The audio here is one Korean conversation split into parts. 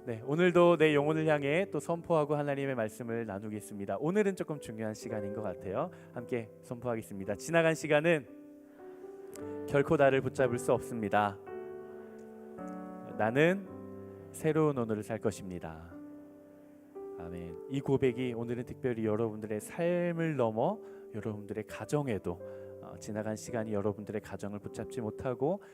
네, 오늘도 내 영혼을 향해 또 선포하고 하나님의 말씀을 나누겠습니다. 오늘은 조금 중요한 시간인 것 같아요. 함께 선포하겠습니다. 지나간 시간은 결코 나를 붙잡을 수 없습니다. 나는 새로운 오늘을 살 것입니다. 아멘. 이 고백이 오늘은 특별히 여러분들의 삶을 넘어 여러분들의 가정에도 지나간 시간이 여러분들의 가정을 붙잡지 못하고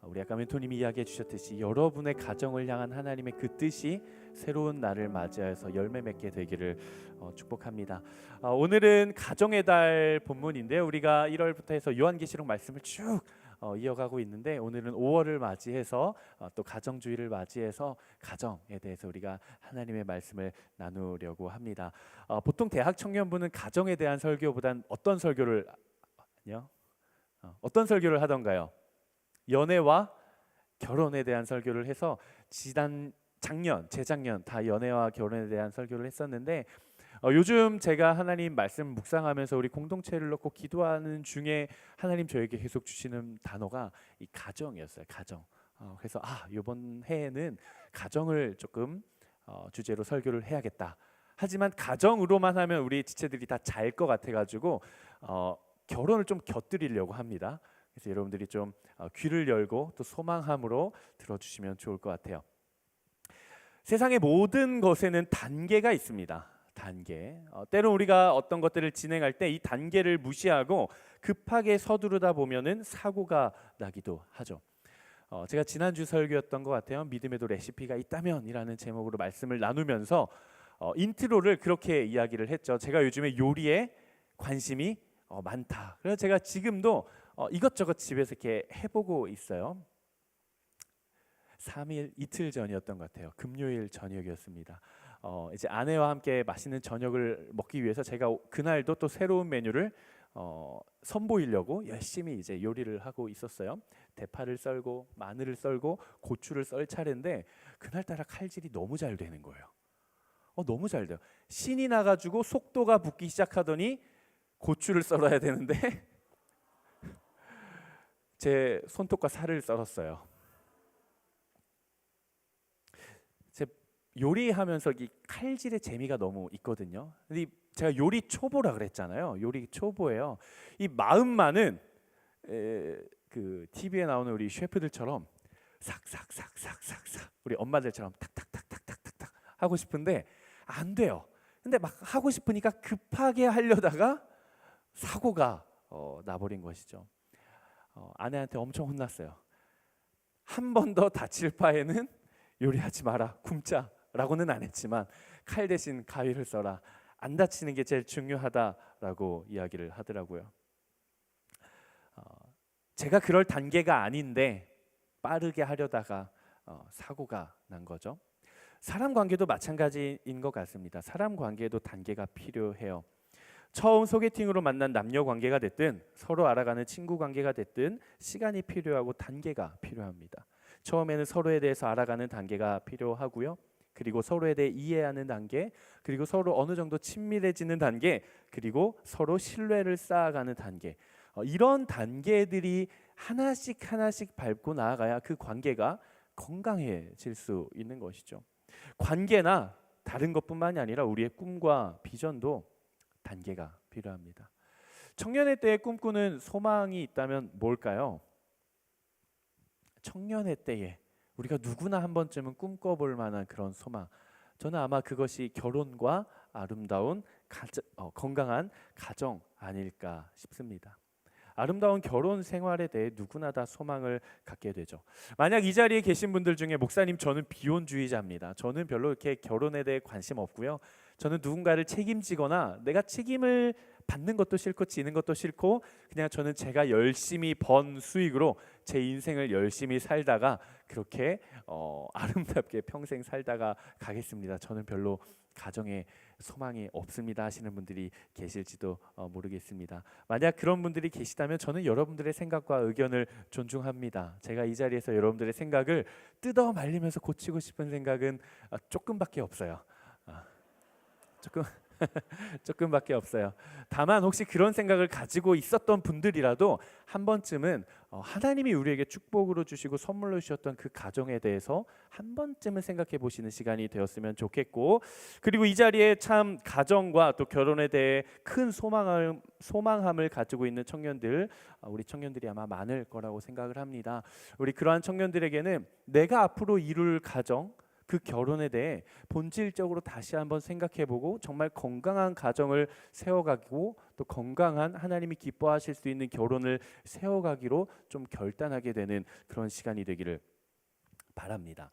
우리 아까 멘토님이 이야기해 주셨듯이 여러분의 가정을 향한 하나님의 그 뜻이 새로운 날을 맞이해서 열매 맺게 되기를 축복합니다. 오늘은 가정의 달 본문인데요. 우리가 1월부터 해서 요한계시록 말씀을 쭉 이어가고 있는데 오늘은 5월을 맞이해서 또 가정주의를 맞이해서 가정에 대해서 우리가 하나님의 말씀을 나누려고 합니다. 보통 대학 청년부는 가정에 대한 설교보단 어떤 설교를 하던가요? 연애와 결혼에 대한 설교를 해서 재작년 다 연애와 결혼에 대한 설교를 했었는데 요즘 제가 하나님 말씀 묵상하면서 우리 공동체를 놓고 기도하는 중에 하나님 저에게 계속 주시는 단어가 이 가정이었어요. 가정. 그래서 이번 해에는 가정을 조금 주제로 설교를 해야겠다. 하지만 가정으로만 하면 우리 지체들이 다 잘 것 같아가지고 결혼을 좀 곁들이려고 합니다. 그래서 여러분들이 좀 귀를 열고 또 소망함으로 들어주시면 좋을 것 같아요. 세상의 모든 것에는 단계가 있습니다. 단계. 때론 우리가 어떤 것들을 진행할 때 이 단계를 무시하고 급하게 서두르다 보면은 사고가 나기도 하죠. 제가 지난주 설교였던 것 같아요. 믿음에도 레시피가 있다면이라는 제목으로 말씀을 나누면서 인트로를 그렇게 이야기를 했죠. 제가 요즘에 요리에 관심이 많다. 그래서 제가 지금도 이것저것 집에서 이렇게 해보고 있어요. 3일 이틀 전이었던 것 같아요. 금요일 저녁이었습니다. 이제 아내와 함께 맛있는 저녁을 먹기 위해서 제가 그날도 또 새로운 메뉴를 선보이려고 열심히 이제 요리를 하고 있었어요. 대파를 썰고 마늘을 썰고 고추를 썰 차례인데 그날따라 칼질이 너무 잘 되는 거예요. 너무 잘 돼요. 신이 나가지고 속도가 붙기 시작하더니 고추를 썰어야 되는데 제 손톱과 살을 썰었어요. 제 요리하면서 이 칼질의 재미가 너무 있거든요. 근데 제가 요리 초보라 그랬잖아요. 요리 초보예요. 이 마음만은 그 TV에 나오는 우리 셰프들처럼 삭삭삭삭삭삭 우리 엄마들처럼 탁탁탁탁탁탁탁 하고 싶은데 안 돼요. 근데 막 하고 싶으니까 급하게 하려다가 사고가 나버린 것이죠. 아내한테 엄청 혼났어요. 한 번 더 다칠 바에는 요리하지 마라, 굶자라고는 안 했지만 칼 대신 가위를 써라. 안 다치는 게 제일 중요하다라고 이야기를 하더라고요. 제가 그럴 단계가 아닌데 빠르게 하려다가 사고가 난 거죠. 사람 관계도 마찬가지인 것 같습니다. 사람 관계에도 단계가 필요해요. 처음 소개팅으로 만난 남녀 관계가 됐든 서로 알아가는 친구 관계가 됐든 시간이 필요하고 단계가 필요합니다. 처음에는 서로에 대해서 알아가는 단계가 필요하고요. 그리고 서로에 대해 이해하는 단계, 그리고 서로 어느 정도 친밀해지는 단계, 그리고 서로 신뢰를 쌓아가는 단계. 이런 단계들이 하나씩 하나씩 밟고 나아가야 그 관계가 건강해질 수 있는 것이죠. 관계나 다른 것뿐만이 아니라 우리의 꿈과 비전도 단계가 필요합니다. 청년의 때에 꿈꾸는 소망이 있다면 뭘까요? 청년의 때에 우리가 누구나 한 번쯤은 꿈꿔볼 만한 그런 소망. 저는 아마 그것이 결혼과 아름다운 건강한 가정 아닐까 싶습니다. 아름다운 결혼 생활에 대해 누구나 다 소망을 갖게 되죠. 만약 이 자리에 계신 분들 중에 목사님 저는 비혼주의자입니다. 저는 별로 이렇게 결혼에 대해 관심 없고요. 저는 누군가를 책임지거나 내가 책임을 받는 것도 싫고 지는 것도 싫고 그냥 저는 제가 열심히 번 수익으로 제 인생을 열심히 살다가 그렇게 아름답게 평생 살다가 가겠습니다. 저는 별로 가정에 소망이 없습니다 하시는 분들이 계실지도 모르겠습니다. 만약 그런 분들이 계시다면 저는 여러분들의 생각과 의견을 존중합니다. 제가 이 자리에서 여러분들의 생각을 뜯어 말리면서 고치고 싶은 생각은 조금밖에 없어요. 조금 조금밖에 없어요. 다만 혹시 그런 생각을 가지고 있었던 분들이라도 한 번쯤은 하나님이 우리에게 축복으로 주시고 선물로 주셨던 그 가정에 대해서 한 번쯤은 생각해 보시는 시간이 되었으면 좋겠고, 그리고 이 자리에 참 가정과 또 결혼에 대해 큰 소망함을 가지고 있는 청년들, 우리 청년들이 아마 많을 거라고 생각을 합니다. 우리 그러한 청년들에게는 내가 앞으로 이룰 가정, 그 결혼에 대해 본질적으로 다시 한번 생각해보고 정말 건강한 가정을 세워가고 또 건강한 하나님이 기뻐하실 수 있는 결혼을 세워가기로 좀 결단하게 되는 그런 시간이 되기를 바랍니다.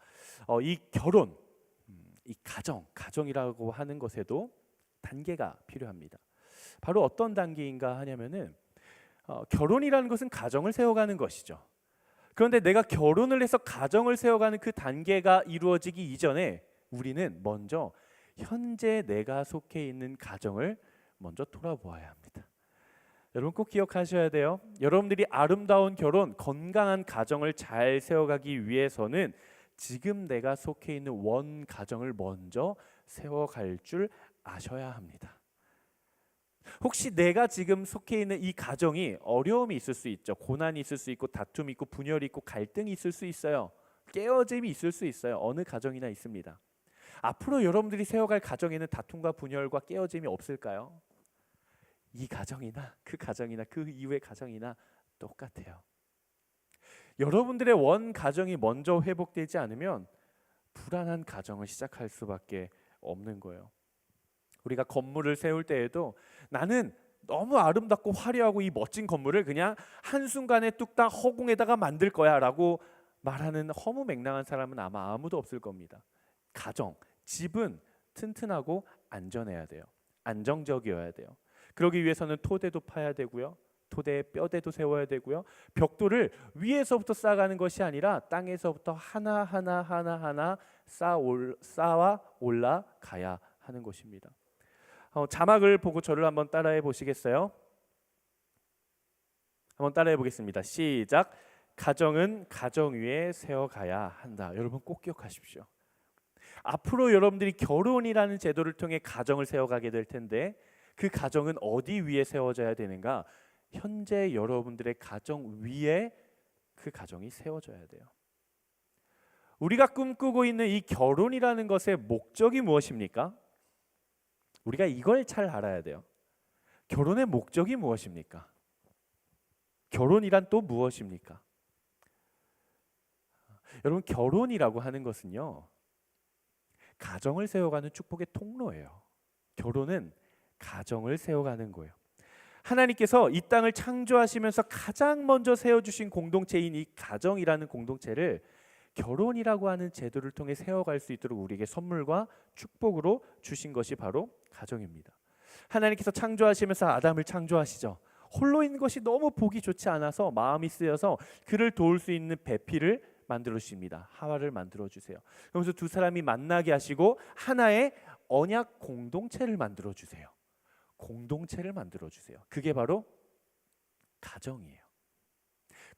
이 결혼, 이 가정이라고 하는 것에도 단계가 필요합니다. 바로 어떤 단계인가 하냐면은 결혼이라는 것은 가정을 세워가는 것이죠. 그런데 내가 결혼을 해서 가정을 세워가는 그 단계가 이루어지기 이전에 우리는 먼저 현재 내가 속해 있는 가정을 먼저 돌아보아야 합니다. 여러분 꼭 기억하셔야 돼요. 여러분들이 아름다운 결혼, 건강한 가정을 잘 세워가기 위해서는 지금 내가 속해 있는 원 가정을 먼저 세워갈 줄 아셔야 합니다. 혹시 내가 지금 속해 있는 이 가정이 어려움이 있을 수 있죠. 고난이 있을 수 있고 다툼이 있고 분열이 있고 갈등이 있을 수 있어요. 깨어짐이 있을 수 있어요. 어느 가정이나 있습니다. 앞으로 여러분들이 세워갈 가정에는 다툼과 분열과 깨어짐이 없을까요? 이 가정이나 그 이후의 가정이나 똑같아요. 여러분들의 원 가정이 먼저 회복되지 않으면 불안한 가정을 시작할 수밖에 없는 거예요. 우리가 건물을 세울 때에도 나는 너무 아름답고 화려하고 이 멋진 건물을 그냥 한순간에 뚝딱 허공에다가 만들 거야 라고 말하는 허무맹랑한 사람은 아마 아무도 없을 겁니다. 가정, 집은 튼튼하고 안전해야 돼요. 안정적이어야 돼요. 그러기 위해서는 토대도 파야 되고요. 토대에 뼈대도 세워야 되고요. 벽돌을 위에서부터 쌓아가는 것이 아니라 땅에서부터 하나하나 쌓아 올라가야 하는 것입니다. 자막을 보고 저를 한번 따라해 보시겠어요? 한번 따라해 보겠습니다. 시작. 가정은 가정 위에 세워가야 한다. 여러분 꼭 기억하십시오. 앞으로 여러분들이 결혼이라는 제도를 통해 가정을 세워가게 될 텐데 그 가정은 어디 위에 세워져야 되는가? 현재 여러분들의 가정 위에 그 가정이 세워져야 돼요. 우리가 꿈꾸고 있는 이 결혼이라는 것의 목적이 무엇입니까? 우리가 이걸 잘 알아야 돼요. 결혼의 목적이 무엇입니까? 결혼이란 또 무엇입니까? 여러분 결혼이라고 하는 것은요, 가정을 세워가는 축복의 통로예요. 결혼은 가정을 세워가는 거예요. 하나님께서 이 땅을 창조하시면서 가장 먼저 세워주신 공동체인 이 가정이라는 공동체를 결혼이라고 하는 제도를 통해 세워갈 수 있도록 우리에게 선물과 축복으로 주신 것이 바로 가정입니다. 하나님께서 창조하시면서 아담을 창조하시죠. 홀로 있는 것이 너무 보기 좋지 않아서 마음이 쓰여서 그를 도울 수 있는 배필을 만들어 주십니다. 하와를 만들어 주세요. 그러면서 두 사람이 만나게 하시고 하나의 언약 공동체를 만들어 주세요. 공동체를 만들어 주세요. 그게 바로 가정이에요.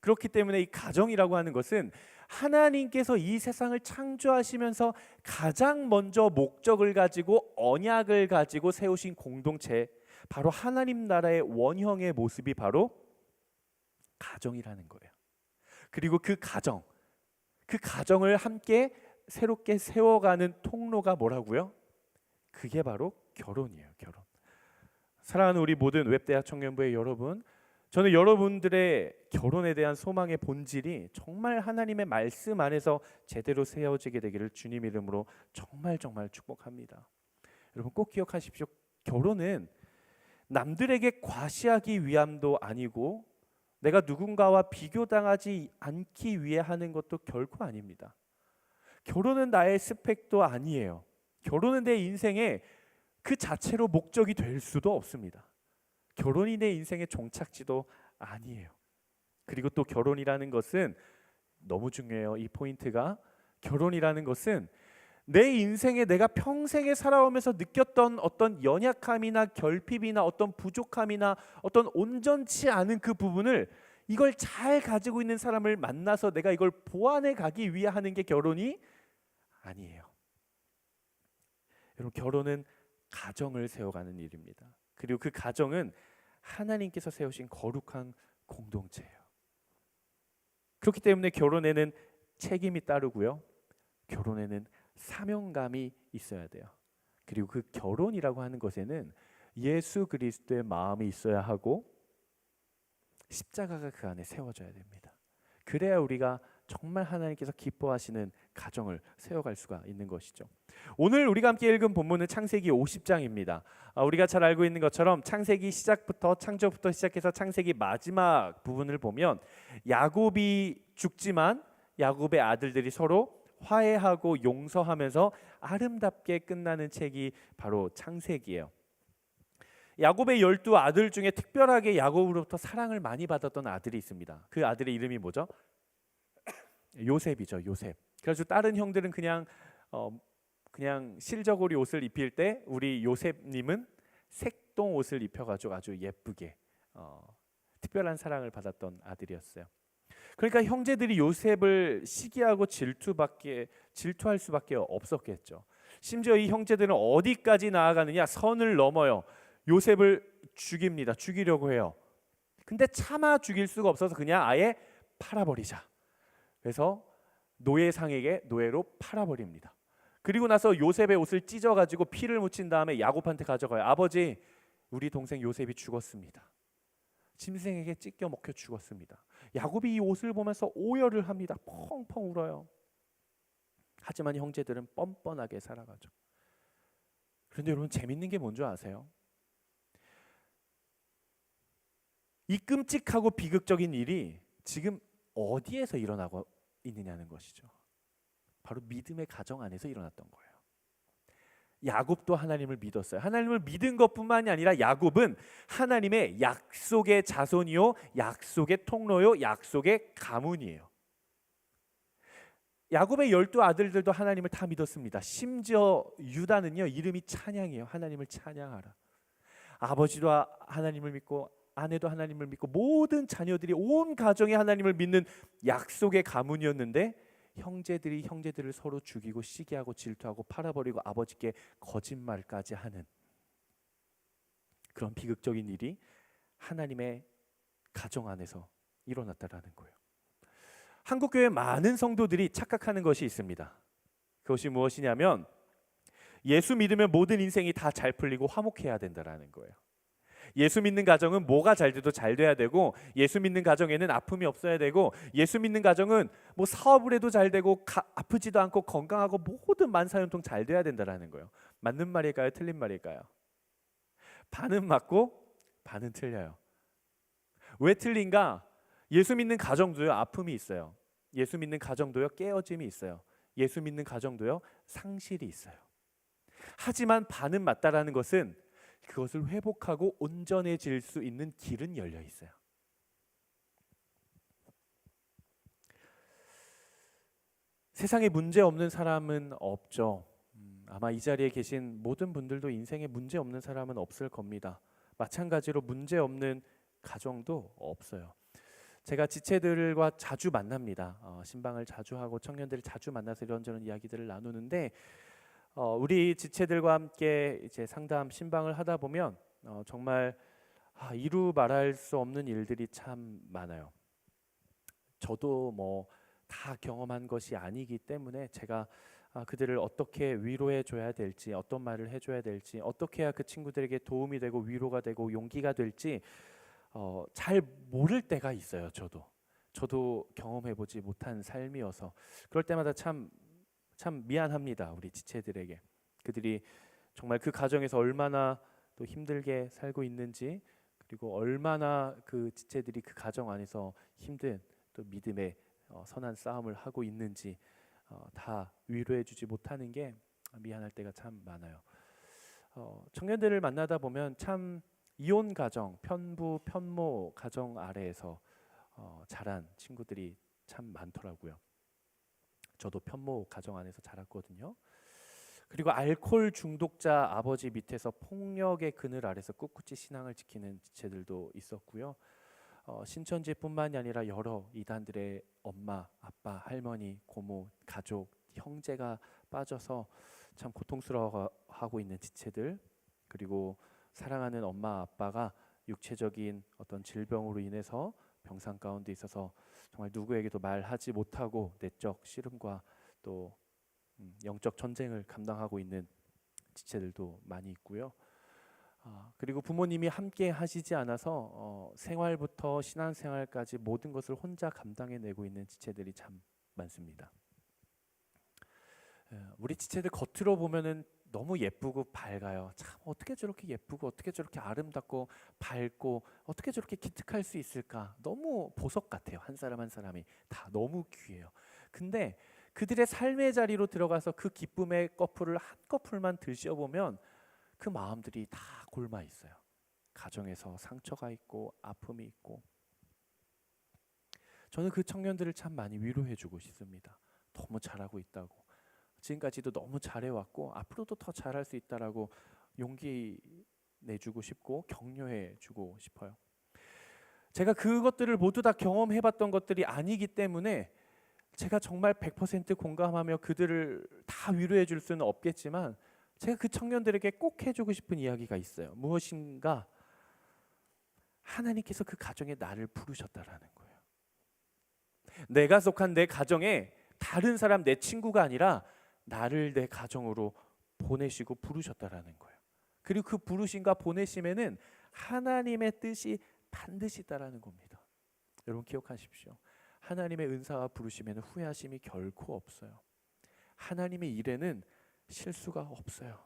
그렇기 때문에 이 가정이라고 하는 것은 하나님께서 이 세상을 창조하시면서 가장 먼저 목적을 가지고 언약을 가지고 세우신 공동체, 바로 하나님 나라의 원형의 모습이 바로 가정이라는 거예요. 그리고 그 가정을 함께 새롭게 세워가는 통로가 뭐라고요? 그게 바로 결혼이에요. 결혼. 사랑하는 우리 모든 웹대학 청년부의 여러분, 저는 여러분들의 결혼에 대한 소망의 본질이 정말 하나님의 말씀 안에서 제대로 세워지게 되기를 주님 이름으로 정말 축복합니다. 여러분 꼭 기억하십시오. 결혼은 남들에게 과시하기 위함도 아니고 내가 누군가와 비교당하지 않기 위해 하는 것도 결코 아닙니다. 결혼은 나의 스펙도 아니에요. 결혼은 내 인생의 그 자체로 목적이 될 수도 없습니다. 결혼이 내 인생의 종착지도 아니에요. 그리고 또 결혼이라는 것은 너무 중요해요. 이 포인트가, 결혼이라는 것은 내 인생에 내가 평생에 살아오면서 느꼈던 어떤 연약함이나 결핍이나 어떤 부족함이나 어떤 온전치 않은 그 부분을 이걸 잘 가지고 있는 사람을 만나서 내가 이걸 보완해 가기 위해 하는 게 결혼이 아니에요. 여러분 결혼은 가정을 세워가는 일입니다. 그리고 그 가정은 하나님께서 세우신 거룩한 공동체예요. 그렇기 때문에 결혼에는 책임이 따르고요. 결혼에는 사명감이 있어야 돼요. 그리고 그 결혼이라고 하는 것에는 예수 그리스도의 마음이 있어야 하고 십자가가 그 안에 세워져야 됩니다. 그래야 우리가 정말 하나님께서 기뻐하시는 가정을 세워갈 수가 있는 것이죠. 오늘 우리가 함께 읽은 본문은 창세기 50장입니다. 우리가 잘 알고 있는 것처럼 창세기 시작부터 창조부터 시작해서 창세기 마지막 부분을 보면 야곱이 죽지만 야곱의 아들들이 서로 화해하고 용서하면서 아름답게 끝나는 책이 바로 창세기예요. 야곱의 12아들 중에 특별하게 야곱으로부터 사랑을 많이 받았던 아들이 있습니다. 그 아들의 이름이 뭐죠? 요셉이죠. 요셉. 그래서 다른 형들은 그냥 실저고리 옷을 입힐 때 우리 요셉님은 색동 옷을 입혀가지고 아주 예쁘게 특별한 사랑을 받았던 아들이었어요. 그러니까 형제들이 요셉을 시기하고 질투할 수밖에 없었겠죠. 심지어 이 형제들은 어디까지 나아가느냐? 선을 넘어요. 요셉을 죽입니다. 죽이려고 해요. 근데 차마 죽일 수가 없어서 그냥 아예 팔아버리자. 그래서 노예상에게 노예로 팔아버립니다. 그리고 나서 요셉의 옷을 찢어가지고 피를 묻힌 다음에 야곱한테 가져가요. 아버지, 우리 동생 요셉이 죽었습니다. 짐승에게 찢겨 먹혀 죽었습니다. 야곱이 이 옷을 보면서 오열을 합니다. 펑펑 울어요. 하지만 형제들은 뻔뻔하게 살아가죠. 그런데 여러분, 재밌는 게 뭔지 아세요? 이 끔찍하고 비극적인 일이 지금 어디에서 일어나고 있느냐는 것이죠. 바로 믿음의 가정 안에서 일어났던 거예요. 야곱도 하나님을 믿었어요. 하나님을 믿은 것뿐만이 아니라 야곱은 하나님의 약속의 자손이요, 약속의 통로요, 약속의 가문이에요. 야곱의 12아들들도 하나님을 다 믿었습니다. 심지어 유다는요, 이름이 찬양이에요. 하나님을 찬양하라. 아버지도 하나님을 믿고 아내도 하나님을 믿고 모든 자녀들이 온 가정이 하나님을 믿는 약속의 가문이었는데 형제들이 형제들을 서로 죽이고 시기하고 질투하고 팔아버리고 아버지께 거짓말까지 하는 그런 비극적인 일이 하나님의 가정 안에서 일어났다라는 거예요. 한국교회 많은 성도들이 착각하는 것이 있습니다. 그것이 무엇이냐면 예수 믿으면 모든 인생이 다 잘 풀리고 화목해야 된다라는 거예요. 예수 믿는 가정은 뭐가 잘 돼도 잘 돼야 되고, 예수 믿는 가정에는 아픔이 없어야 되고, 예수 믿는 가정은 뭐 사업을 해도 잘 되고 아프지도 않고 건강하고 모든 만사형통 잘 돼야 된다라는 거예요. 맞는 말일까요? 틀린 말일까요? 반은 맞고 반은 틀려요. 왜 틀린가? 예수 믿는 가정도요, 아픔이 있어요. 예수 믿는 가정도요, 깨어짐이 있어요. 예수 믿는 가정도요, 상실이 있어요. 하지만 반은 맞다라는 것은 그것을 회복하고 온전해질 수 있는 길은 열려 있어요. 세상에 문제 없는 사람은 없죠. 아마 이 자리에 계신 모든 분들도 인생에 문제 없는 사람은 없을 겁니다. 마찬가지로 문제 없는 가정도 없어요. 제가 지체들과 자주 만납니다. 신방을 자주 하고 청년들을 자주 만나서 이런저런 이야기들을 나누는데 우리 지체들과 함께 이제 상담 신방을 하다 보면 정말 이루 말할 수 없는 일들이 참 많아요. 저도 뭐 다 경험한 것이 아니기 때문에 제가 그들을 어떻게 위로해 줘야 될지, 어떤 말을 해줘야 될지, 어떻게 해야 그 친구들에게 도움이 되고 위로가 되고 용기가 될지 잘 모를 때가 있어요. 저도 경험해보지 못한 삶이어서 그럴 때마다 참 미안합니다. 우리 지체들에게. 그들이 정말 그 가정에서 얼마나 또 힘들게 살고 있는지, 그리고 얼마나 그 지체들이 그 가정 안에서 힘든 또 믿음의 선한 싸움을 하고 있는지 다 위로해주지 못하는 게 미안할 때가 참 많아요. 청년들을 만나다 보면 참 이혼 가정, 편부, 편모 가정 아래에서 자란 친구들이 참 많더라고요. 저도 편모 가정 안에서 자랐거든요. 그리고 알코올 중독자 아버지 밑에서 폭력의 그늘 아래서 꿋꿋이 신앙을 지키는 지체들도 있었고요. 신천지뿐만이 아니라 여러 이단들의 엄마, 아빠, 할머니, 고모, 가족, 형제가 빠져서 참 고통스러워하고 있는 지체들, 그리고 사랑하는 엄마 아빠가 육체적인 어떤 질병으로 인해서 병상 가운데 있어서 정말 누구에게도 말하지 못하고 내적 씨름과 또 영적 전쟁을 감당하고 있는 지체들도 많이 있고요. 그리고 부모님이 함께 하시지 않아서 생활부터 신앙생활까지 모든 것을 혼자 감당해내고 있는 지체들이 참 많습니다. 우리 지체들 겉으로 보면은 너무 예쁘고 밝아요. 참 어떻게 저렇게 예쁘고 어떻게 저렇게 아름답고 밝고 어떻게 저렇게 기특할 수 있을까? 너무 보석 같아요. 한 사람 한 사람이 다 너무 귀해요. 근데 그들의 삶의 자리로 들어가서 그 기쁨의 거풀을 한 거풀만 들여보면 그 마음들이 다 골마 있어요. 가정에서 상처가 있고 아픔이 있고. 저는 그 청년들을 참 많이 위로해주고 싶습니다. 너무 잘하고 있다고. 지금까지도 너무 잘해왔고 앞으로도 더 잘할 수 있다라고 용기 내주고 싶고 격려해주고 싶어요. 제가 그것들을 모두 다 경험해봤던 것들이 아니기 때문에 제가 정말 100% 공감하며 그들을 다 위로해줄 수는 없겠지만 제가 그 청년들에게 꼭 해주고 싶은 이야기가 있어요. 무엇인가? 하나님께서 그 가정에 나를 부르셨다라는 거예요. 내가 속한 내 가정에 다른 사람, 내 친구가 아니라 나를 내 가정으로 보내시고 부르셨다라는 거예요. 그리고 그 부르심과 보내심에는 하나님의 뜻이 반드시 있다라는 겁니다. 여러분 기억하십시오. 하나님의 은사와 부르심에는 후회하심이 결코 없어요. 하나님의 일에는 실수가 없어요.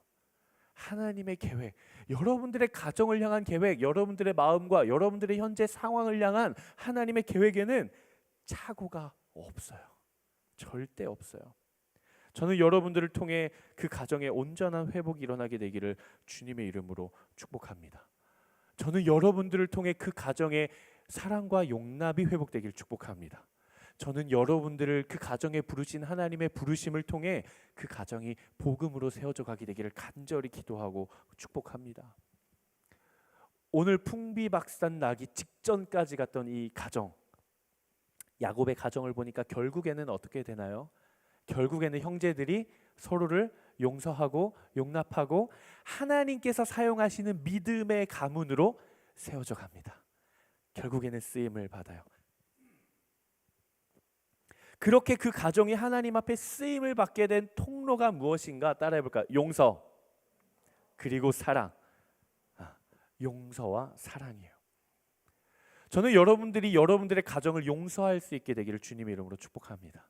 하나님의 계획, 여러분들의 가정을 향한 계획, 여러분들의 마음과 여러분들의 현재 상황을 향한 하나님의 계획에는 착오가 없어요. 절대 없어요. 저는 여러분들을 통해 그 가정에 온전한 회복이 일어나게 되기를 주님의 이름으로 축복합니다. 저는 여러분들을 통해 그 가정에 사랑과 용납이 회복되기를 축복합니다. 저는 여러분들을 그 가정에 부르신 하나님의 부르심을 통해 그 가정이 복음으로 세워져 가게 되기를 간절히 기도하고 축복합니다. 오늘 풍비박산 나기 직전까지 갔던 이 가정, 야곱의 가정을 보니까 결국에는 어떻게 되나요? 결국에는 형제들이 서로를 용서하고 용납하고 하나님께서 사용하시는 믿음의 가문으로 세워져 갑니다. 결국에는 쓰임을 받아요. 그렇게 그 가정이 하나님 앞에 쓰임을 받게 된 통로가 무엇인가 따라해볼까요? 용서 그리고 사랑. 용서와 사랑이에요. 저는 여러분들이 여러분들의 가정을 용서할 수 있게 되기를 주님의 이름으로 축복합니다.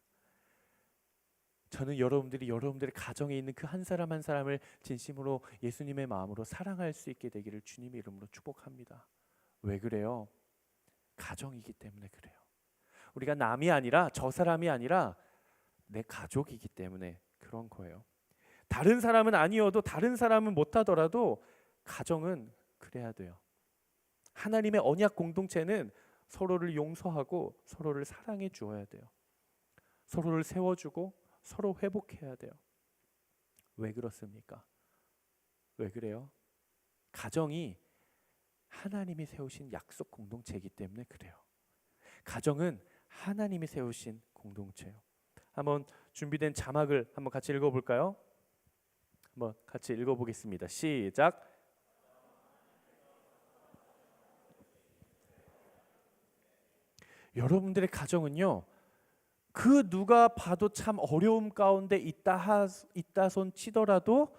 저는 여러분들이 여러분들의 가정에 있는 그 한 사람 한 사람을 진심으로 예수님의 마음으로 사랑할 수 있게 되기를 주님의 이름으로 축복합니다. 왜 그래요? 가정이기 때문에 그래요. 우리가 남이 아니라 저 사람이 아니라 내 가족이기 때문에 그런 거예요. 다른 사람은 아니어도 다른 사람은 못하더라도 가정은 그래야 돼요. 하나님의 언약 공동체는 서로를 용서하고 서로를 사랑해 주어야 돼요. 서로를 세워주고 서로 회복해야 돼요. 왜 그렇습니까? 왜 그래요? 가정이 하나님이 세우신 약속 공동체이기 때문에 그래요. 가정은 하나님이 세우신 공동체예요. 한번 준비된 자막을 한번 같이 읽어볼까요? 한번 같이 읽어보겠습니다. 시작. 여러분들의 가정은요, 그 누가 봐도 참 어려움 가운데 있다 손 치더라도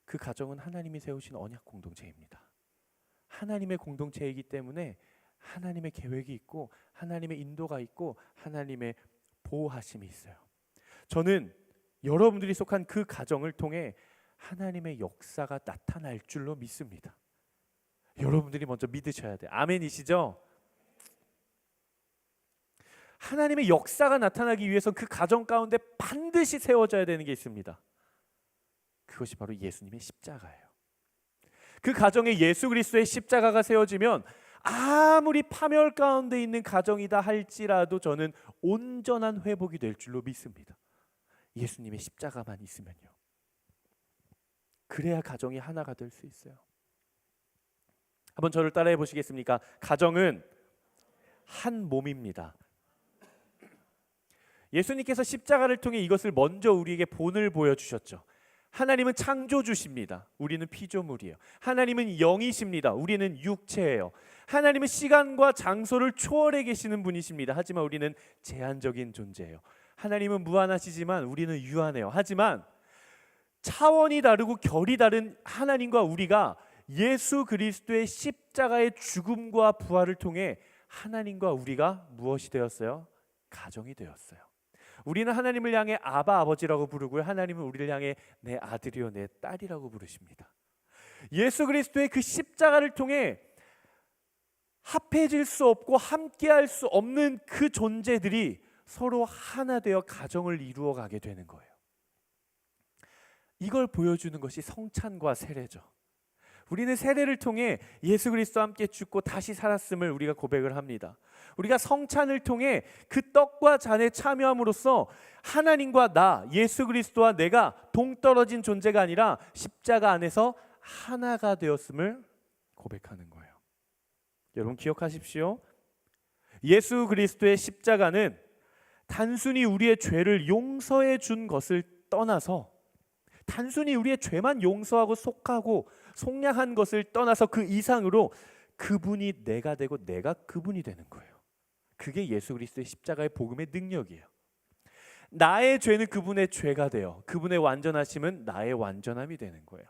그 가정은 하나님이 세우신 언약 공동체입니다. 하나님의 공동체이기 때문에 하나님의 계획이 있고 하나님의 인도가 있고 하나님의 보호하심이 있어요. 저는 여러분들이 속한 그 가정을 통해 하나님의 역사가 나타날 줄로 믿습니다. 여러분들이 먼저 믿으셔야 돼요. 아멘이시죠? 하나님의 역사가 나타나기 위해서 그 가정 가운데 반드시 세워져야 되는 게 있습니다. 그것이 바로 예수님의 십자가예요. 그 가정에 예수 그리스도의 십자가가 세워지면 아무리 파멸 가운데 있는 가정이다 할지라도 저는 온전한 회복이 될 줄로 믿습니다. 예수님의 십자가만 있으면요. 그래야 가정이 하나가 될 수 있어요. 한번 저를 따라해 보시겠습니까? 가정은 한 몸입니다. 예수님께서 십자가를 통해 이것을 먼저 우리에게 본을 보여주셨죠. 하나님은 창조주십니다. 우리는 피조물이에요. 하나님은 영이십니다. 우리는 육체예요. 하나님은 시간과 장소를 초월해 계시는 분이십니다. 하지만 우리는 제한적인 존재예요. 하나님은 무한하시지만 우리는 유한해요. 하지만 차원이 다르고 결이 다른 하나님과 우리가 예수 그리스도의 십자가의 죽음과 부활을 통해 하나님과 우리가 무엇이 되었어요? 가정이 되었어요. 우리는 하나님을 향해 아바 아버지라고 부르고요. 하나님은 우리를 향해 내 아들이요 내 딸이라고 부르십니다. 예수 그리스도의 그 십자가를 통해 합해질 수 없고 함께할 수 없는 그 존재들이 서로 하나 되어 가정을 이루어 가게 되는 거예요. 이걸 보여주는 것이 성찬과 세례죠. 우리는 세례를 통해 예수 그리스도와 함께 죽고 다시 살았음을 우리가 고백을 합니다. 우리가 성찬을 통해 그 떡과 잔에 참여함으로써 하나님과 나, 예수 그리스도와 내가 동떨어진 존재가 아니라 십자가 안에서 하나가 되었음을 고백하는 거예요. 여러분 기억하십시오. 예수 그리스도의 십자가는 단순히 우리의 죄를 용서해 준 것을 떠나서, 단순히 우리의 죄만 용서하고 속하고 속량한 것을 떠나서 그 이상으로 그분이 내가 되고 내가 그분이 되는 거예요. 그게 예수 그리스도의 십자가의 복음의 능력이에요. 나의 죄는 그분의 죄가 되어 그분의 완전하심은 나의 완전함이 되는 거예요.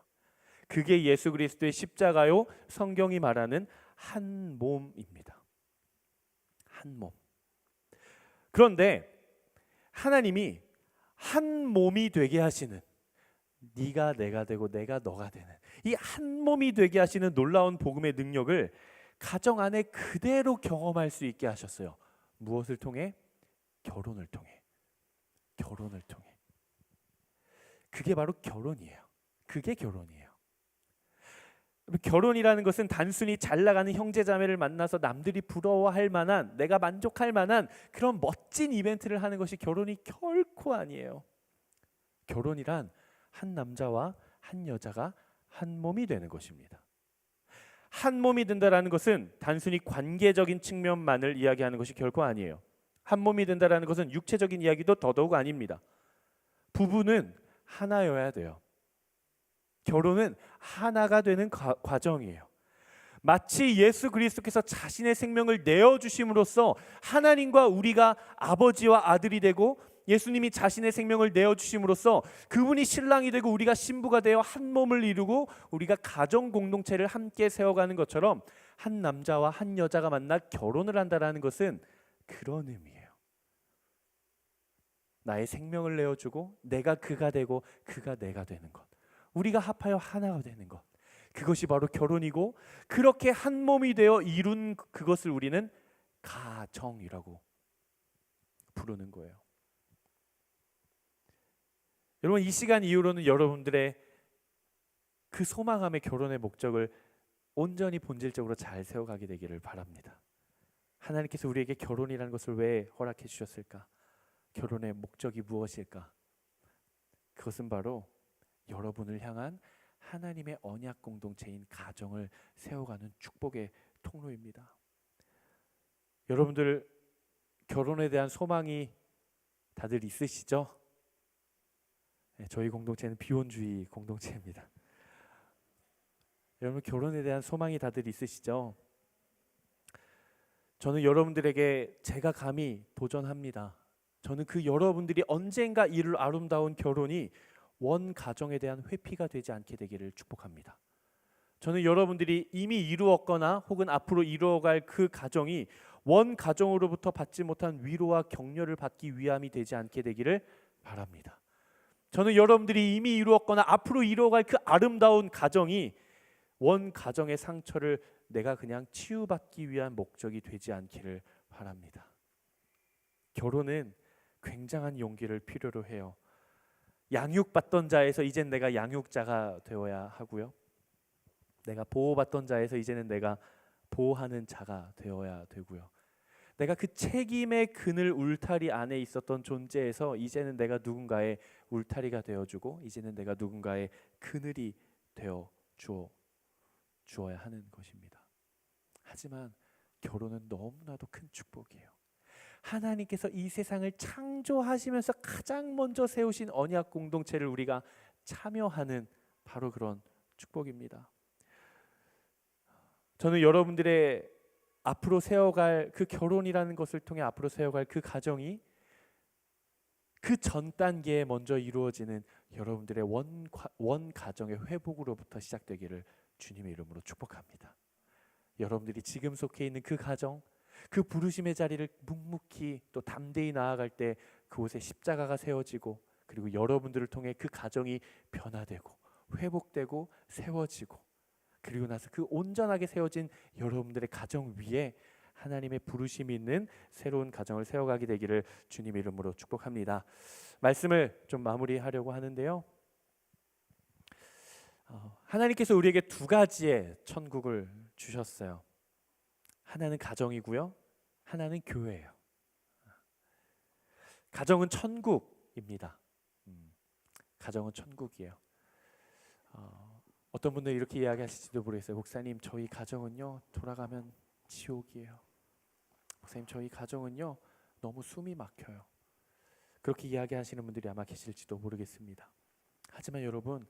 그게 예수 그리스도의 십자가요, 성경이 말하는 한 몸입니다. 한 몸. 그런데 하나님이 한 몸이 되게 하시는, 네가 내가 되고 내가 너가 되는 이 한 몸이 되게 하시는 놀라운 복음의 능력을 가정 안에 그대로 경험할 수 있게 하셨어요. 무엇을 통해? 결혼을 통해. 결혼을 통해. 그게 바로 결혼이에요. 그게 결혼이에요. 결혼이라는 것은 단순히 잘 나가는 형제자매를 만나서 남들이 부러워할 만한, 내가 만족할 만한 그런 멋진 이벤트를 하는 것이 결혼이 결코 아니에요. 결혼이란 한 남자와 한 여자가 한 몸이 되는 것입니다. 한 몸이 된다라는 것은 단순히 관계적인 측면만을 이야기하는 것이 결코 아니에요. 한 몸이 된다라는 것은 육체적인 이야기도 더더욱 아닙니다. 부부는 하나여야 돼요. 결혼은 하나가 되는 과정이에요. 마치 예수 그리스도께서 자신의 생명을 내어주심으로써 하나님과 우리가 아버지와 아들이 되고, 예수님이 자신의 생명을 내어주심으로써 그분이 신랑이 되고 우리가 신부가 되어 한 몸을 이루고 우리가 가정 공동체를 함께 세워가는 것처럼 한 남자와 한 여자가 만나 결혼을 한다는 것은 그런 의미예요. 나의 생명을 내어주고 내가 그가 되고 그가 내가 되는 것, 우리가 합하여 하나가 되는 것, 그것이 바로 결혼이고, 그렇게 한 몸이 되어 이룬 그것을 우리는 가정이라고 부르는 거예요. 여러분, 이 시간 이후로는 여러분들의 그 소망함의 결혼의 목적을 온전히 본질적으로 잘 세워가게 되기를 바랍니다. 하나님께서 우리에게 결혼이라는 것을 왜 허락해 주셨을까? 결혼의 목적이 무엇일까? 그것은 바로 여러분을 향한 하나님의 언약 공동체인 가정을 세워가는 축복의 통로입니다. 여러분들 결혼에 대한 소망이 다들 있으시죠? 네, 저희 공동체는 비혼주의 공동체입니다. 여러분 결혼에 대한 소망이 다들 있으시죠? 저는 여러분들에게 제가 감히 도전합니다. 저는 그 여러분들이 언젠가 이룰 아름다운 결혼이 원 가정에 대한 회피가 되지 않게 되기를 축복합니다. 저는 여러분들이 이미 이루었거나 혹은 앞으로 이루어갈 그 가정이 원 가정으로부터 받지 못한 위로와 격려를 받기 위함이 되지 않게 되기를 바랍니다. 저는 여러분들이 이미 이루었거나 앞으로 이루어갈 그 아름다운 가정이 원 가정의 상처를 내가 그냥 치유받기 위한 목적이 되지 않기를 바랍니다. 결혼은 굉장한 용기를 필요로 해요. 양육받던 자에서 이젠 내가 양육자가 되어야 하고요. 내가 보호받던 자에서 이제는 내가 보호하는 자가 되어야 되고요. 내가 그 책임의 그늘 울타리 안에 있었던 존재에서 이제는 내가 누군가의 울타리가 되어주고, 이제는 내가 누군가의 그늘이 되어 주어야 하는 것입니다. 하지만 결혼은 너무나도 큰 축복이에요. 하나님께서 이 세상을 창조하시면서 가장 먼저 세우신 언약 공동체를 우리가 참여하는 바로 그런 축복입니다. 저는 여러분들의 앞으로 세워갈 그 결혼이라는 것을 통해 앞으로 세워갈 그 가정이 그 전 단계에 먼저 이루어지는 여러분들의 원 가정의 회복으로부터 시작되기를 주님의 이름으로 축복합니다. 여러분들이 지금 속해 있는 그 가정, 그 부르심의 자리를 묵묵히 또 담대히 나아갈 때 그곳에 십자가가 세워지고, 그리고 여러분들을 통해 그 가정이 변화되고 회복되고 세워지고, 그리고 나서 그 온전하게 세워진 여러분들의 가정 위에 하나님의 부르심이 있는 새로운 가정을 세워가게 되기를 주님의 이름으로 축복합니다. 말씀을 좀 마무리하려고 하는데요, 하나님께서 우리에게 두 가지의 천국을 주셨어요. 하나는 가정이고요, 하나는 교회예요. 가정은 천국입니다. 가정은 천국이에요. 어떤 분들은 이렇게 이야기하실지도 모르겠어요. 목사님, 저희 가정은요 돌아가면 지옥이에요. 목사님, 저희 가정은요 너무 숨이 막혀요. 그렇게 이야기하시는 분들이 아마 계실지도 모르겠습니다. 하지만 여러분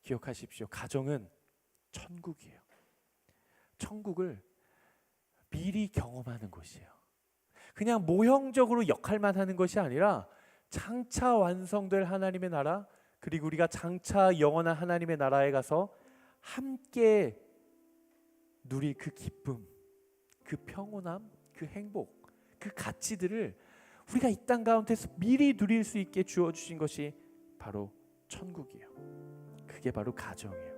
기억하십시오. 가정은 천국이에요. 천국을 미리 경험하는 곳이에요. 그냥 모형적으로 역할만 하는 것이 아니라 장차 완성될 하나님의 나라, 그리고 우리가 장차 영원한 하나님의 나라에 가서 함께 누릴 그 기쁨, 그 평온함, 그 행복, 그 가치들을 우리가 이 땅 가운데서 미리 누릴 수 있게 주어주신 것이 바로 천국이에요. 그게 바로 가정이에요.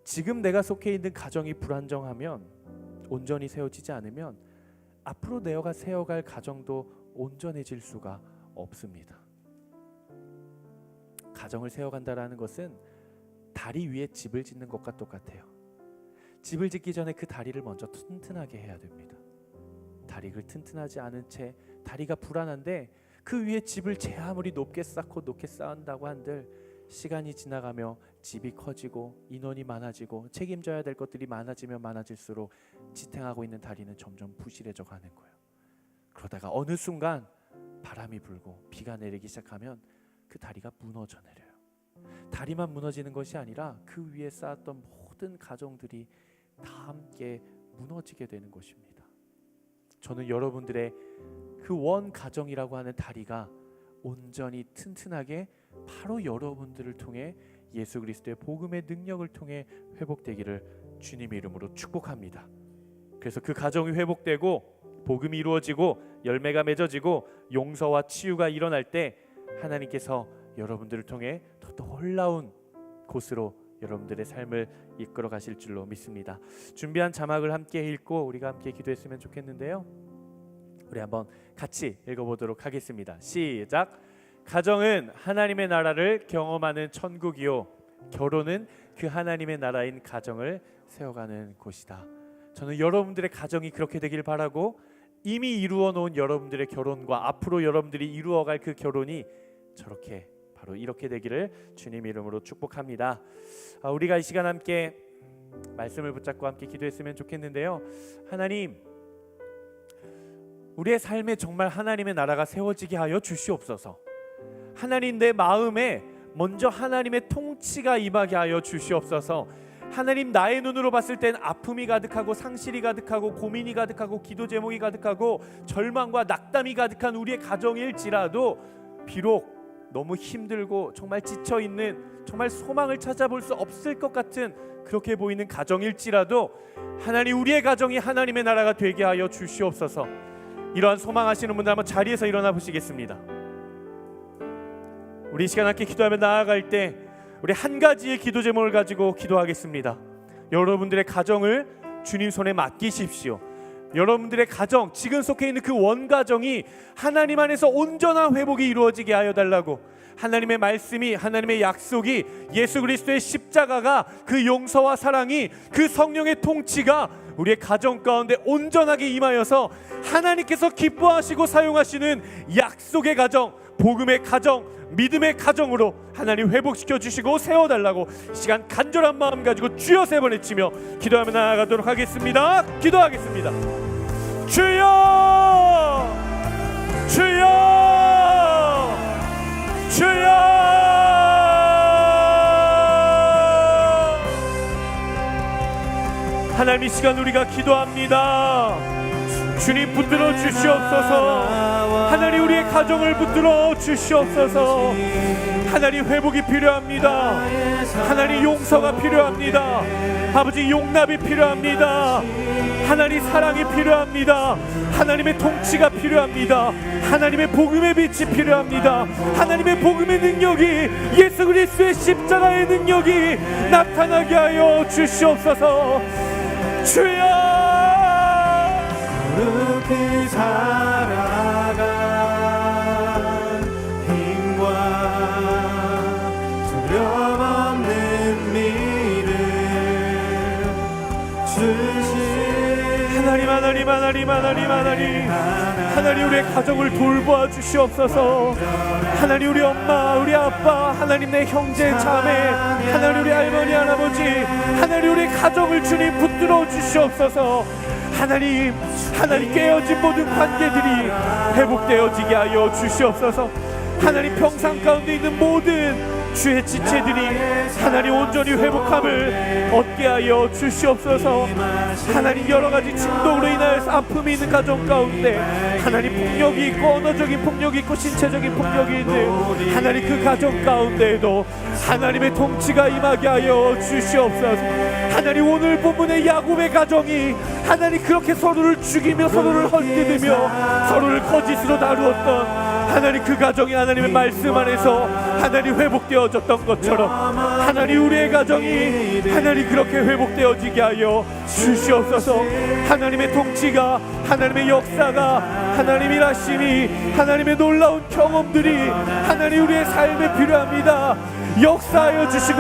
지금 내가 속해 있는 가정이 불안정하면, 온전히 세워지지 않으면 앞으로 내가 세워갈 가정도 온전해질 수가 없습니다. 가정을 세워간다라는 것은 다리 위에 집을 짓는 것과 똑같아요. 집을 짓기 전에 그 다리를 먼저 튼튼하게 해야 됩니다. 다리를 튼튼하지 않은 채, 다리가 불안한데 그 위에 집을 제 아무리 높게 쌓고 높게 쌓은다고 한들 시간이 지나가며 집이 커지고 인원이 많아지고 책임져야 될 것들이 많아지면 많아질수록 지탱하고 있는 다리는 점점 부실해져 가는 거예요. 그러다가 어느 순간 바람이 불고 비가 내리기 시작하면 그 다리가 무너져 내려요. 다리만 무너지는 것이 아니라 그 위에 쌓았던 모든 가정들이 다 함께 무너지게 되는 것입니다. 저는 여러분들의 그 원 가정이라고 하는 다리가 온전히 튼튼하게 바로 여러분들을 통해 예수 그리스도의 복음의 능력을 통해 회복되기를 주님의 이름으로 축복합니다. 그래서 그 가정이 회복되고 복음이 이루어지고 열매가 맺어지고 용서와 치유가 일어날 때 하나님께서 여러분들을 통해 더 놀라운 곳으로 여러분들의 삶을 이끌어 가실 줄로 믿습니다. 준비한 자막을 함께 읽고 우리가 함께 기도했으면 좋겠는데요, 우리 한번 같이 읽어보도록 하겠습니다. 시작. 가정은 하나님의 나라를 경험하는 천국이요, 결혼은 그 하나님의 나라인 가정을 세워가는 곳이다. 저는 여러분들의 가정이 그렇게 되길 바라고, 이미 이루어 놓은 여러분들의 결혼과 앞으로 여러분들이 이루어갈 그 결혼이 저렇게 바로 이렇게 되기를 주님 이름으로 축복합니다. 우리가 이 시간 함께 말씀을 붙잡고 함께 기도했으면 좋겠는데요, 하나님, 우리의 삶에 정말 하나님의 나라가 세워지게 하여 주시옵소서. 하나님, 내 마음에 먼저 하나님의 통치가 임하게 하여 주시옵소서. 하나님, 나의 눈으로 봤을 땐 아픔이 가득하고 상실이 가득하고 고민이 가득하고 기도 제목이 가득하고 절망과 낙담이 가득한 우리의 가정일지라도, 비록 너무 힘들고 정말 지쳐있는, 정말 소망을 찾아볼 수 없을 것 같은 그렇게 보이는 가정일지라도 하나님, 우리의 가정이 하나님의 나라가 되게 하여 주시옵소서. 이러한 소망하시는 분들 한번 자리에서 일어나 보시겠습니다. 우리 이 시간 함께 기도하며 나아갈 때 우리 한 가지의 기도 제목을 가지고 기도하겠습니다. 여러분들의 가정을 주님 손에 맡기십시오. 여러분들의 가정, 지금 속해 있는 그 원가정이 하나님 안에서 온전한 회복이 이루어지게 하여 달라고, 하나님의 말씀이, 하나님의 약속이, 예수 그리스도의 십자가가, 그 용서와 사랑이, 그 성령의 통치가 우리의 가정 가운데 온전하게 임하여서 하나님께서 기뻐하시고 사용하시는 약속의 가정, 복음의 가정, 믿음의 가정으로 하나님 회복시켜 주시고 세워달라고 시간 간절한 마음 가지고 주여 세 번 외치며 기도하며 나아가도록 하겠습니다. 기도하겠습니다. 주여, 주여, 주여 하나님 이 시간 우리가 기도합니다. 주님 붙들어 주시옵소서. 하나님 우리의 가정을 붙들어 주시옵소서. 하나님 회복이 필요합니다. 하나님 용서가 필요합니다. 아버지 용납이 필요합니다. 하나님 사랑이 필요합니다. 하나님의 통치가 필요합니다. 하나님의 복음의 빛이 필요합니다. 하나님의 복음의 능력이 예수 그리스도의 십자가의 능력이 나타나게 하여 주시옵소서. 주여 거룩히 살아간 힘과 두려움 없는 믿음 주신 하나님 우리의 가정을 돌보아 주시옵소서. 하나님 우리 엄마 우리 아빠 하나님 내 형제 자매 하나님 우리 할머니 할아버지 하나님 우리의 가정을 주님 붙들어 주시옵소서. 하나님 깨어진 모든 관계들이 회복되어지게 하여 주시옵소서. 하나님 평상 가운데 있는 모든 주의 지체들이 하나님 온전히 회복함을 얻게 하여 주시옵소서. 하나님 여러가지 충동으로 인하여서 아픔이 있는 가정 가운데 하나님 폭력이 있고 언어적인 폭력이 있고 신체적인 폭력이 있는 하나님 그 가정 가운데에도 하나님의 통치가 임하게 하여 주시옵소서. 하나님 오늘 본문의 야곱의 가정이 하나님 그렇게 서로를 죽이며 서로를 헐뜯으며 서로를 거짓으로 다루었던 하나님 그 가정이 하나님의 말씀 안에서 하나님 회복되어졌던 것처럼 하나님 우리의 가정이 하나님 그렇게 회복되어지게 하여 주시옵소서. 하나님의 통치가 하나님의 역사가 하나님의 일하심이 하나님의 놀라운 경험들이 하나님 우리의 삶에 필요합니다. 역사하여 주시고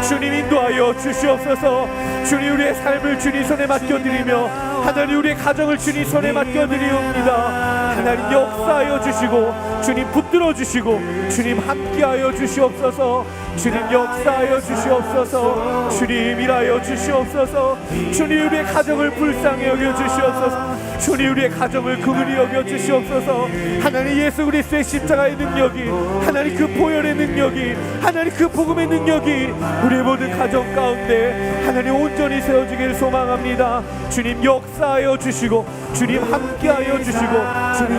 주님 인도하여 주시옵소서. 주님 우리의 삶을 주님 손에 맡겨드리며 하나님 우리의 가정을 주님 손에 맡겨드리옵니다. 하나님 역사하여 주시고 주님 붙들어 주시고 주님 함께하여 주시옵소서. 주님 역사하여 주시옵소서. 주님 일하여 주시옵소서. 주님 우리의 가정을 불쌍히 여겨 주시옵소서. 주님 우리의 가정을 긍휼히 여겨 주시옵소서. 하나님 예수 그리스도의 십자가의 능력이 하나님 그 보혈의 능력이 하나님 그 복음의 능력이 우리의 모든 가정 가운데 하나님 온전히 세워지길 소망합니다. 주님 역사하여 주시고 주님 함께하여 주시고 주님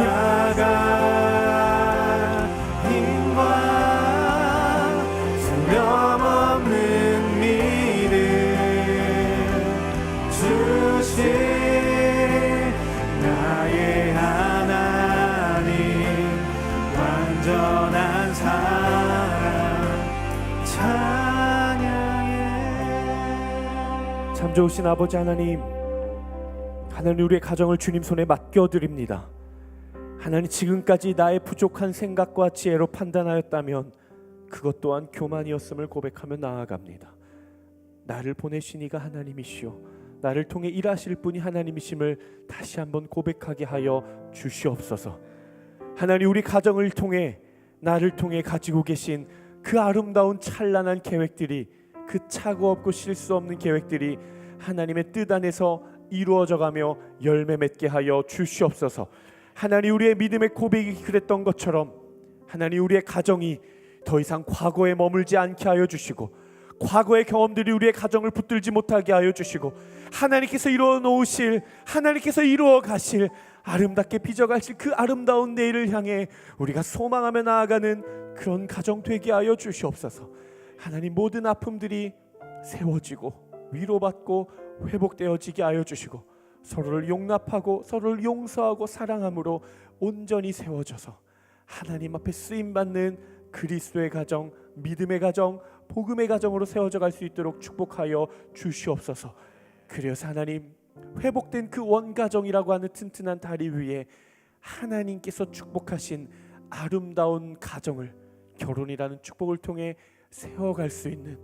힘과 두려움 없는 믿음 주신 나의 하나님 완전한 사랑 찬양해. 참 좋으신 아버지 하나님 우리의 가정을 주님 손에 맡겨드립니다. 하나님 지금까지 나의 부족한 생각과 지혜로 판단하였다면 그것 또한 교만이었음을 고백하며 나아갑니다. 나를 보내신 이가 하나님이시오 나를 통해 일하실 분이 하나님이심을 다시 한번 고백하게 하여 주시옵소서. 하나님 우리 가정을 통해 나를 통해 가지고 계신 그 아름다운 찬란한 계획들이 그 차고 없고 실수 없는 계획들이 하나님의 뜻 안에서 이루어져가며 열매 맺게 하여 주시옵소서. 하나님 우리의 믿음의 고백이 그랬던 것처럼 하나님 우리의 가정이 더 이상 과거에 머물지 않게 하여 주시고 과거의 경험들이 우리의 가정을 붙들지 못하게 하여 주시고 하나님께서 이루어 놓으실 하나님께서 이루어 가실 아름답게 빚어가실 그 아름다운 내일을 향해 우리가 소망하며 나아가는 그런 가정 되게 하여 주시옵소서. 하나님 모든 아픔들이 세워지고 위로받고 회복되어지게 하여 주시고 서로를 용납하고 서로를 용서하고 사랑함으로 온전히 세워져서 하나님 앞에 쓰임받는 그리스도의 가정, 믿음의 가정, 복음의 가정으로 세워져 갈 수 있도록 축복하여 주시옵소서. 그래서 하나님 회복된 그 원가정이라고 하는 튼튼한 다리 위에 하나님께서 축복하신 아름다운 가정을 결혼이라는 축복을 통해 세워갈 수 있는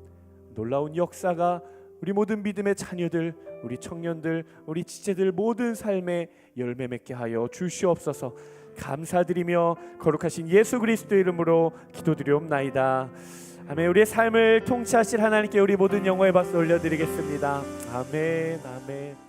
놀라운 역사가 우리 모든 믿음의 자녀들, 우리 청년들, 우리 지체들 모든 삶에 열매 맺게 하여 주시옵소서. 감사드리며 거룩하신 예수 그리스도의 이름으로 기도드리옵나이다. 아멘. 우리의 삶을 통치하실 하나님께 우리 모든 영광의 박수 올려드리겠습니다. 아멘. 아멘.